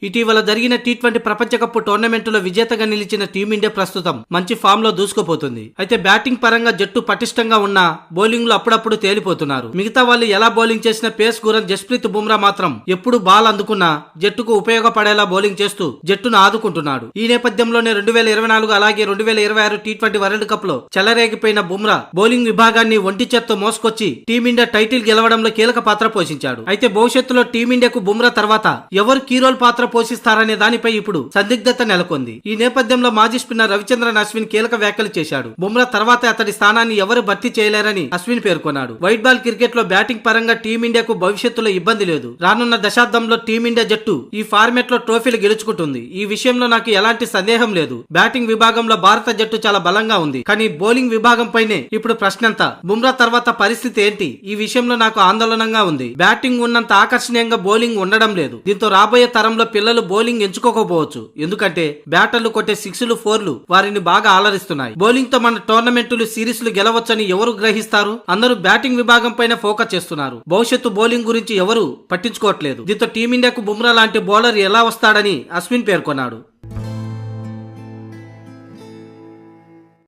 ఇటీవల జరిగిన టీ20 ప్రపంచ కప్ టోర్నమెంటులో విజేతగా నిలిచిన టీమిండియా ప్రస్తుతం మంచి ఫామ్ లో దూసుకుపోతుంది. అయితే బ్యాటింగ్ పరంగా జట్టు పటిష్టంగా ఉన్నా బౌలింగ్ లో అప్పుడప్పుడు తేలిపోతున్నారు. మిగతా వాళ్ళు ఎలా బౌలింగ్ చేసిన పేస్ గురన్ జస్ప్రీత్ బుమ్రా మాత్రం ఎప్పుడు బాల్ అందుకున్నా జట్టుకు ఉపయోగపడేలా బౌలింగ్ చేస్తూ జట్టును ఆదుకుంటున్నాడు. ఈ నేపథ్యంలోనే 2024 అలాగే 2026 టీ20 వరల్డ్ కప్ లో చెలరేగిపోయిన బుమ్రా బౌలింగ్ విభాగాన్ని ఒంటి చేత్తో మోసుకొచ్చి టీమిండియా టైటిల్ గెలవడంలో కీలక పాత్ర పోషించాడు. అయితే భవిష్యత్తులో టీమిండియాకు బుమ్రా తర్వాత ఎవరు కీ రోల్ పాత్ర పోషిస్తారనే దానిపై ఇప్పుడు సందిగ్ధత నెలకొంది. ఈ నేపథ్యంలో మాజీ స్పిన్నర్ రవిచంద్రన్ అశ్విన్ కీలక వ్యాఖ్యలు చేశాడు. బుమ్రా తర్వాత అతడి స్థానాన్ని ఎవరు భర్తీ చేయలేరని అశ్విన్ పేర్కొన్నాడు. వైట్ బాల్ క్రికెట్ లో బ్యాటింగ్ పరంగా టీమిండియాకు భవిష్యత్తులో ఇబ్బంది లేదు. రానున్న దశాబ్దంలో టీమిండియా జట్టు ఈ ఫార్మెట్ లో ట్రోఫీలు గెలుచుకుంటుంది. ఈ విషయంలో నాకు ఎలాంటి సందేహం లేదు. బ్యాటింగ్ విభాగంలో భారత జట్టు చాలా బలంగా ఉంది. కానీ బౌలింగ్ విభాగం పైనే ఇప్పుడు ప్రశ్నంతా. బుమ్రా తర్వాత పరిస్థితి ఏంటి? ఈ విషయంలో నాకు ఆందోళనగా ఉంది. బ్యాటింగ్ ఉన్నంత ఆకర్షణీయంగా బౌలింగ్ ఉండడం లేదు. దీంతో రాబోయే తరంలో పిల్లలు బౌలింగ్ ఎంచుకోకపోవచ్చు. ఎందుకంటే బ్యాటర్లు కొట్టే 6లు 4లు వారిని బాగా ఆలరిస్తున్నాయి. బౌలింగ్ తో మన టోర్నమెంటులు సిరీస్లు గెలవచ్చని ఎవరు గ్రహిస్తారు? అందరూ బ్యాటింగ్ విభాగం పైన ఫోకస్ చేస్తున్నారు. భవిష్యత్తు బౌలింగ్ గురించి ఎవరు పట్టించుకోవట్లేదు. దీంతో టీమిండియాకు బుమ్రా లాంటి బౌలర్ ఎలా వస్తాడని అశ్విన్ పేర్కొన్నాడు.